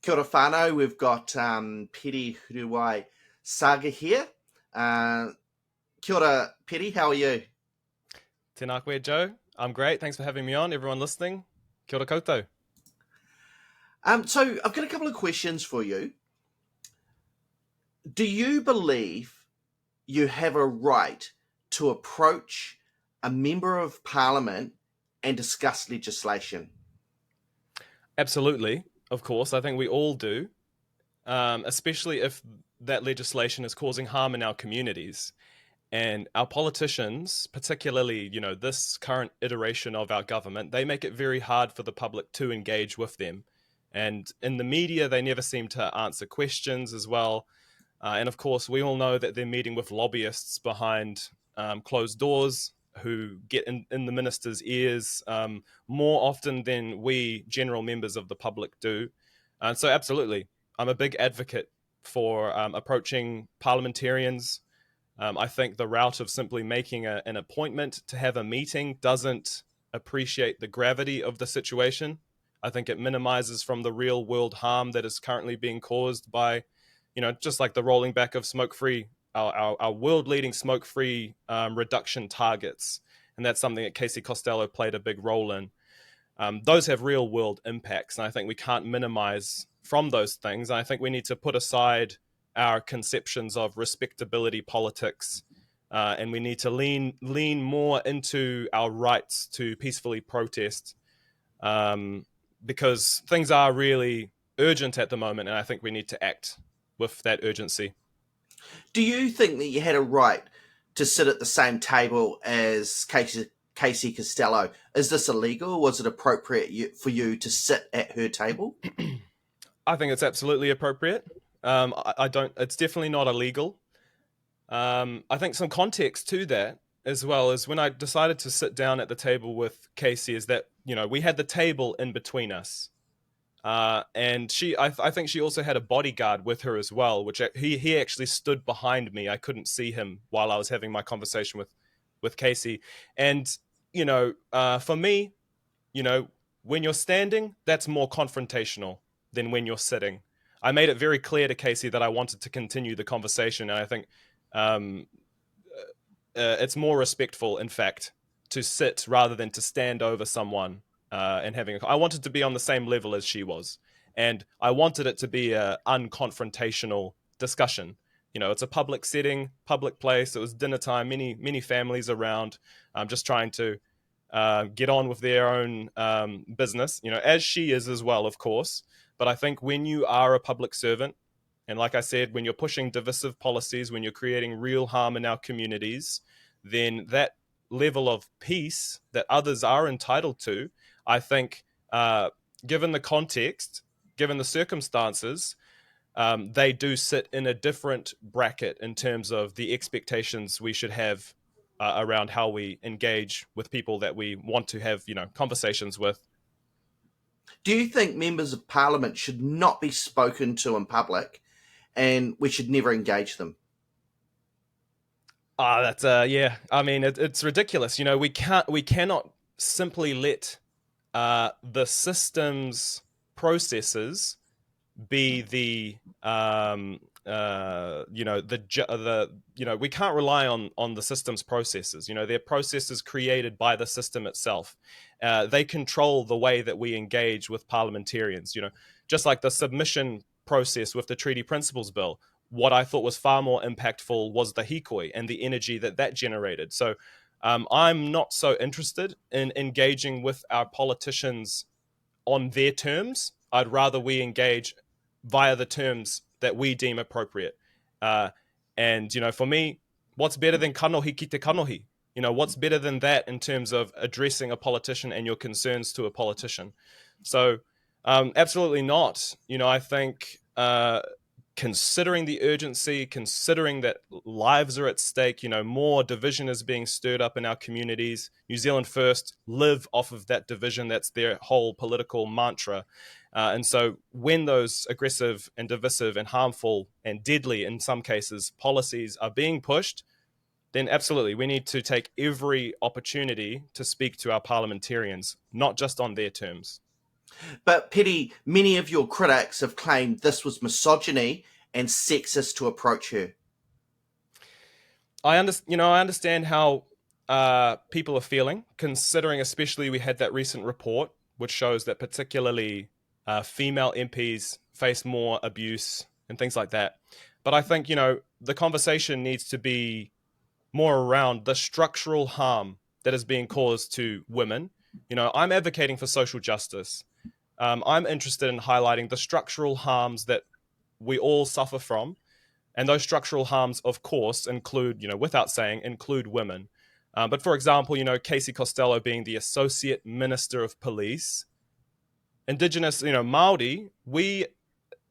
Kia ora whānau. We've got Pere Huriwai Seger here. Kia ora, Pere. How are you? Tēnā koe, Joe. I'm great. Thanks for having me on. Everyone listening, kia ora koutou. So I've got a couple of questions for you. Do you believe you have a right to approach a member of parliament and discuss legislation? Absolutely, of course. I think we all do, especially if that legislation is causing harm in our communities. And our politicians, particularly, this current iteration of our government, they make it very hard for the public to engage with them. And in the media, they never seem to answer questions as well. And of course, we all know that they're meeting with lobbyists behind closed doors who get in the minister's ears more often than we general members of the public do. And so absolutely, I'm a big advocate for approaching parliamentarians. I think the route of simply making an appointment to have a meeting doesn't appreciate the gravity of the situation. I think it minimizes from the real world harm that is currently being caused by, just like the rolling back of smoke-free, our world-leading smoke-free reduction targets. And that's something that Casey Costello played a big role in. Those have real-world impacts, and I think we can't minimize from those things. I think we need to put aside our conceptions of respectability politics, and we need to lean more into our rights to peacefully protest, because things are really urgent at the moment, and I think we need to act with that urgency. Do you think that you had a right to sit at the same table as Casey Costello? Is this illegal? Was it appropriate for you to sit at her table? I think it's absolutely appropriate. I don't. It's definitely not illegal. I think some context to that as well is when I decided to sit down at the table with Casey is that we had the table in between us, and I think she also had a bodyguard with her as well, which he actually stood behind me. I couldn't see him while I was having my conversation with Casey, and for me, when you're standing, that's more confrontational than when you're sitting. I made it very clear to Casey that I wanted to continue the conversation, and I think it's more respectful, in fact, to sit rather than to stand over someone and having I wanted to be on the same level as she was, and I wanted it to be an unconfrontational discussion. It's a public setting, public place. It was dinner time, many families around, just trying to get on with their own business, as she is as well, of course. But I think when you are a public servant, and like I said, when you're pushing divisive policies, when you're creating real harm in our communities, then that level of peace that others are entitled to, I think, given the context, given the circumstances, they do sit in a different bracket in terms of the expectations we should have around how we engage with people that we want to have, conversations with. Do you think members of parliament should not be spoken to in public, and we should never engage them? That's yeah. I mean, it's ridiculous. We cannot simply let the system's processes be the we can't rely on the system's processes. They're processes created by the system itself. They control the way that we engage with parliamentarians. Just like the submission process with the Treaty Principles Bill. What I thought was far more impactful was the hikoi and the energy that generated. So I'm not so interested in engaging with our politicians on their terms. I'd rather we engage via the terms that we deem appropriate. And for me, what's better than kanohi ki te kanohi? What's better than that in terms of addressing a politician and your concerns to a politician? So absolutely not. I think considering the urgency, considering that lives are at stake, more division is being stirred up in our communities. New Zealand First live off of that division. That's their whole political mantra. And so when those aggressive and divisive and harmful and deadly, in some cases, policies are being pushed, then absolutely, we need to take every opportunity to speak to our parliamentarians, not just on their terms. But Petty, many of your critics have claimed this was misogyny and sexist to approach her. I understand how people are feeling, considering especially we had that recent report which shows that particularly female MPs face more abuse and things like that. But I think the conversation needs to be more around the structural harm that is being caused to women. I'm advocating for social justice. I'm interested in highlighting the structural harms that we all suffer from, and those structural harms, of course, include, without saying, include women. But for example, Casey Costello being the Associate Minister of Police, Indigenous, Maori,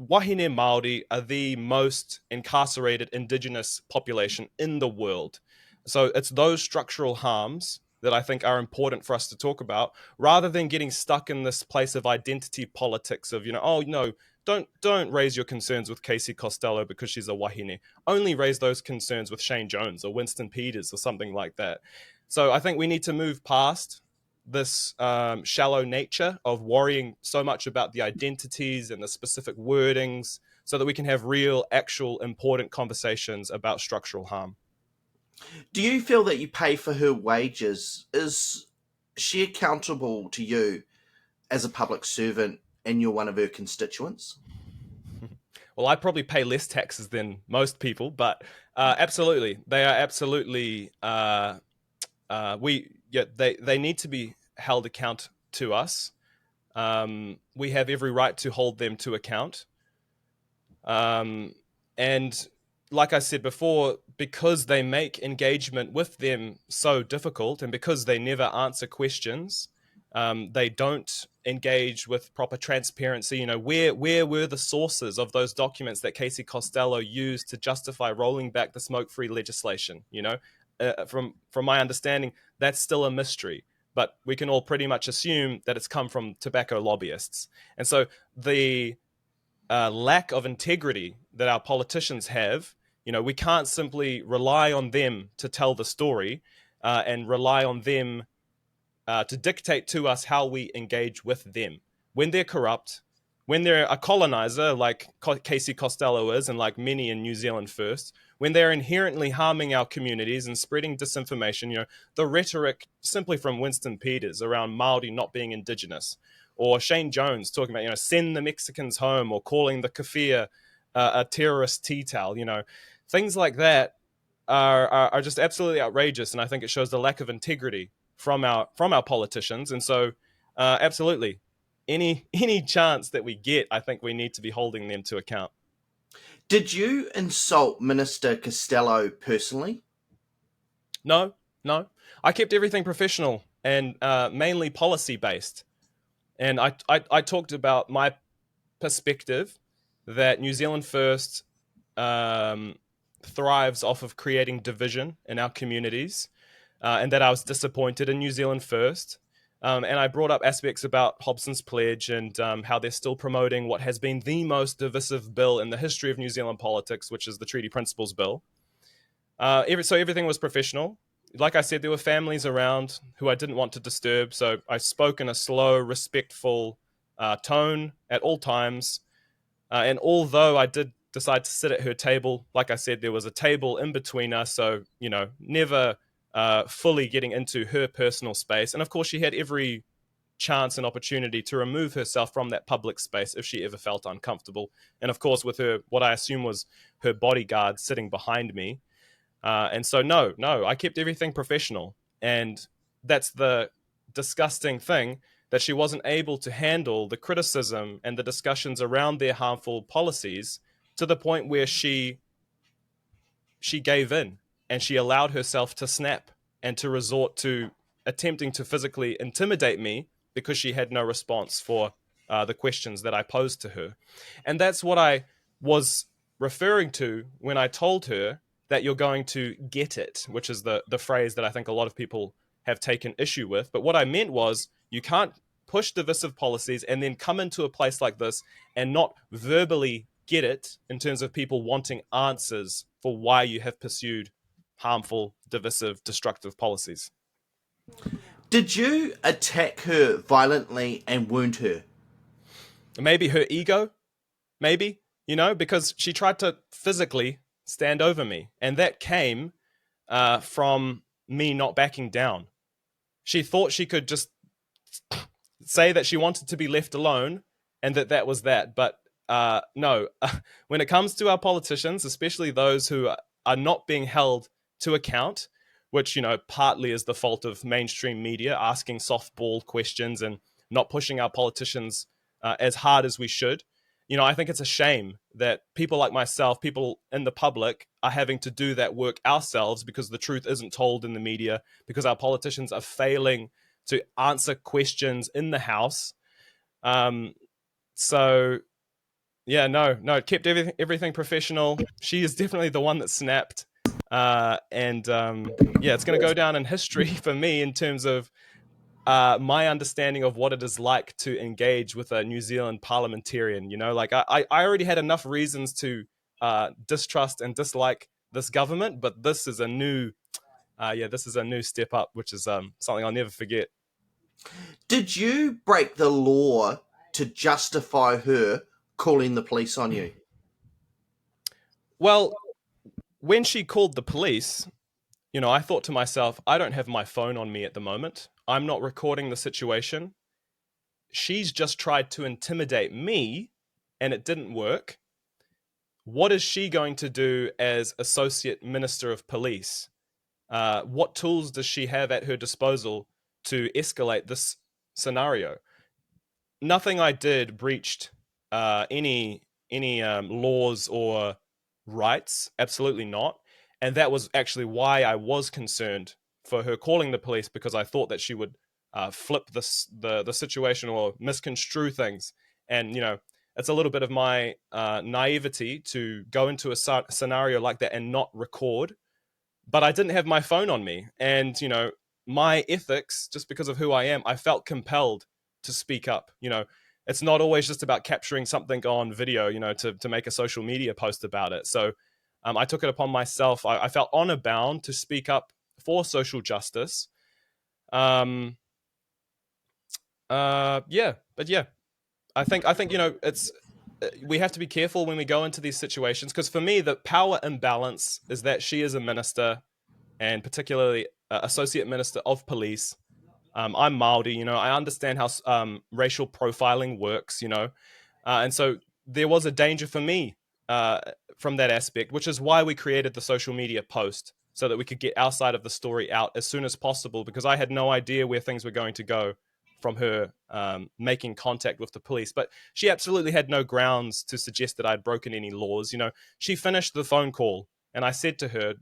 Wahine Maori are the most incarcerated Indigenous population in the world. So it's those structural harms that I think are important for us to talk about, rather than getting stuck in this place of identity politics of, oh no, don't raise your concerns with Casey Costello because she's a wahine. Only raise those concerns with Shane Jones or Winston Peters or something like that. So I think we need to move past this shallow nature of worrying so much about the identities and the specific wordings so that we can have real, actual, important conversations about structural harm. Do you feel that you pay for her wages? Is she accountable to you as a public servant and you're one of her constituents? Well, I probably pay less taxes than most people, but absolutely, they are absolutely they need to be held account to us. We have every right to hold them to account. And like I said before, because they make engagement with them so difficult, and because they never answer questions, they don't engage with proper transparency. Where were the sources of those documents that Casey Costello used to justify rolling back the smoke-free legislation? From my understanding, that's still a mystery. But we can all pretty much assume that it's come from tobacco lobbyists. And so the lack of integrity that our politicians have, we can't simply rely on them to tell the story and rely on them to dictate to us how we engage with them. When they're corrupt, when they're a colonizer like Casey Costello is, and like many in New Zealand First, when they're inherently harming our communities and spreading disinformation, the rhetoric simply from Winston Peters around Māori not being indigenous, or Shane Jones talking about, send the Mexicans home, or calling the kafir a terrorist tea towel, things like that are just absolutely outrageous, and I think it shows the lack of integrity from our politicians. And so, absolutely, any chance that we get, I think we need to be holding them to account. Did you insult Minister Costello personally? No, no. I kept everything professional and mainly policy based. And I talked about my perspective that New Zealand First thrives off of creating division in our communities, and that I was disappointed in New Zealand First. And I brought up aspects about Hobson's Pledge and how they're still promoting what has been the most divisive bill in the history of New Zealand politics, which is the Treaty Principles Bill. So everything was professional. Like I said, there were families around who I didn't want to disturb, so I spoke in a slow, respectful tone at all times. And although I did decide to sit at her table, like I said, there was a table in between us, so never fully getting into her personal space. And of course, she had every chance and opportunity to remove herself from that public space if she ever felt uncomfortable. And of course, with her, what I assume was her bodyguard sitting behind me. And so, no, I kept everything professional. And that's the disgusting thing, that she wasn't able to handle the criticism and the discussions around their harmful policies to the point where she gave in, and she allowed herself to snap and to resort to attempting to physically intimidate me because she had no response for the questions that I posed to her. And that's what I was referring to when I told her that you're going to get it, which is the phrase that I think a lot of people have taken issue with. But what I meant was, you can't push divisive policies and then come into a place like this and not verbally get it, in terms of people wanting answers for why you have pursued harmful, divisive, destructive policies. Did you attack her violently and wound her? Maybe her ego, maybe, because she tried to physically stand over me. And that came from me not backing down. She thought she could just say that she wanted to be left alone and that was that. But no, when it comes to our politicians, especially those who are not being held to account, which, partly is the fault of mainstream media asking softball questions and not pushing our politicians as hard as we should. I think it's a shame that people like myself, people in the public, are having to do that work ourselves because the truth isn't told in the media, because our politicians are failing to answer questions in the House. Um, so yeah, no, it kept everything professional. She is definitely the one that snapped, and yeah, it's going to go down in history for me in terms of my understanding of what it is like to engage with a New Zealand parliamentarian. Like I already had enough reasons to distrust and dislike this government, but this is a new, this is a new step up, which is something I'll never forget. Did you break the law to justify her calling the police on you? Well, when she called the police, I thought to myself, I don't have my phone on me at the moment. I'm not recording the situation. She's just tried to intimidate me and it didn't work. What is she going to do as Associate Minister of Police? What tools does she have at her disposal to escalate this scenario? Nothing I did breached any laws or rights. Absolutely not. And that was actually why I was concerned for her calling the police, because I thought that she would flip the situation or misconstrue things. And it's a little bit of my naivety to go into a scenario like that and not record. But I didn't have my phone on me, and my ethics, just because of who I am, I felt compelled to speak up. It's not always just about capturing something on video, to make a social media post about it. So I took it upon myself. I felt honor bound to speak up for social justice. Um, yeah, but yeah, I think it's we have to be careful when we go into these situations, because for me the power imbalance is that she is a minister, and particularly associate minister of police. I'm Maori, I understand how racial profiling works, and so there was a danger for me uh, from that aspect, which is why we created the social media post, so that we could get our side of the story out as soon as possible, because I had no idea where things were going to go from her making contact with the police. But she absolutely had no grounds to suggest that I'd broken any laws. She finished the phone call, and I said to her,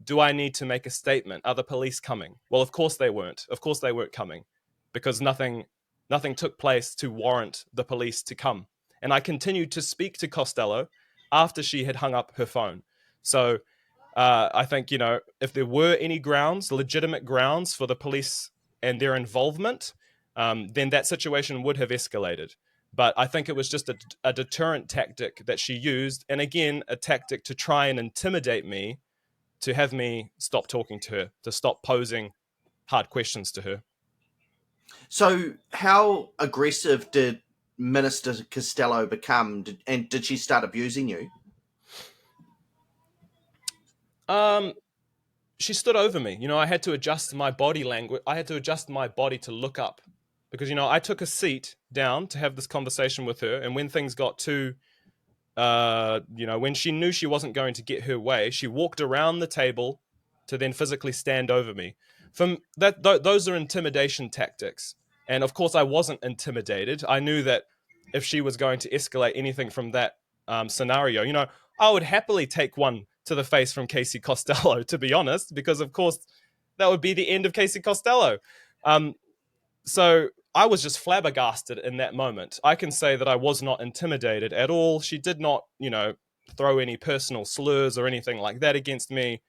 do I need to make a statement? Are the police coming? Well, of course they weren't. Of course they weren't coming, because nothing took place to warrant the police to come. And I continued to speak to Costello after she had hung up her phone. So I think, if there were any grounds, legitimate grounds for the police and their involvement, then that situation would have escalated. But I think it was just a deterrent tactic that she used. And again, a tactic to try and intimidate me, to have me stop talking to her, to stop posing hard questions to her. So, how aggressive did Minister Costello become, and did she start abusing you? Um, she stood over me. I had to adjust my body language. I had to adjust my body to look up, because I took a seat down to have this conversation with her, and when things got too when she knew she wasn't going to get her way, she walked around the table to then physically stand over me. From that, those are intimidation tactics. And of course, I wasn't intimidated. I knew that if she was going to escalate anything from that scenario, I would happily take one to the face from Casey Costello, to be honest, because of course that would be the end of Casey Costello. Um, so I was just flabbergasted in that moment. I can say that I was not intimidated at all. She did not, throw any personal slurs or anything like that against me.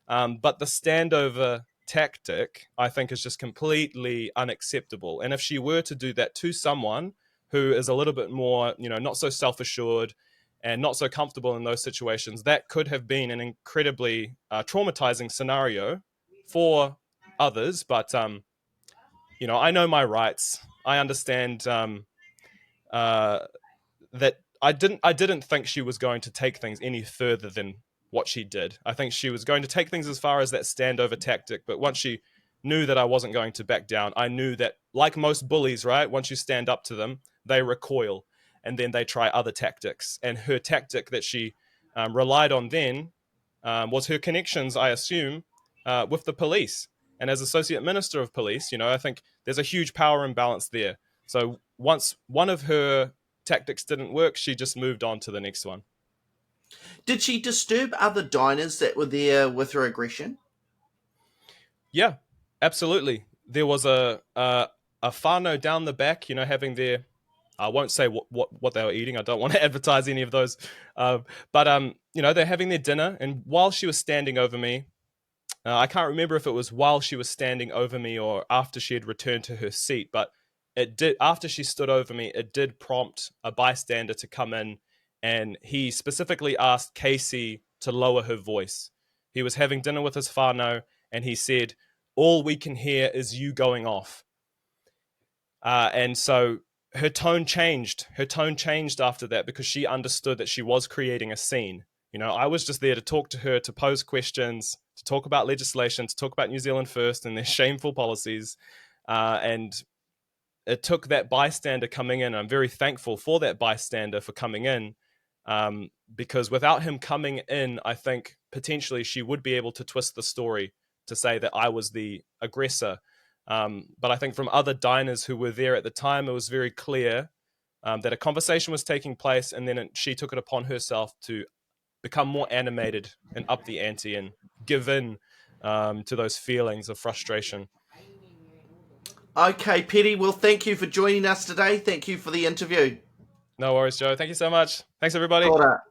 But the standover tactic, I think, is just completely unacceptable. And if she were to do that to someone who is a little bit more, not so self assured and not so comfortable in those situations, that could have been an incredibly traumatizing scenario for others. But I know my rights. I understand. Uh, that I didn't think she was going to take things any further than what she did. I think she was going to take things as far as that standover tactic, but once she knew that I wasn't going to back down, I knew that, like most bullies, right? Once you stand up to them, they recoil and then they try other tactics. And her tactic that she relied on then was her connections, I assume, with the police. And as associate minister of police, I think there's a huge power imbalance there. So once one of her tactics didn't work, she just moved on to the next one. Did she disturb other diners that were there with her aggression? Yeah, absolutely. There was a whānau down the back, having their, I won't say what they were eating. I don't want to advertise any of those. But they're having their dinner, and while she was standing over me, I can't remember if it was while she was standing over me or after she had returned to her seat, but it did, after she stood over me, it did prompt a bystander to come in, and he specifically asked Casey to lower her voice. He was having dinner with his whānau, and he said, "All we can hear is you going off." And so her tone changed. Her tone changed after that because she understood that she was creating a scene. I was just there to talk to her, to pose questions, to talk about legislation, to talk about New Zealand First and their shameful policies. And it took that bystander coming in. I'm very thankful for that bystander for coming in, because without him coming in, I think potentially she would be able to twist the story to say that I was the aggressor. But I think from other diners who were there at the time, it was very clear that a conversation was taking place, and then she took it upon herself to become more animated and up the ante and give in to those feelings of frustration. Okay, Petty. Well, thank you for joining us today. Thank you for the interview. No worries, Joe. Thank you so much. Thanks, everybody. Kia ora.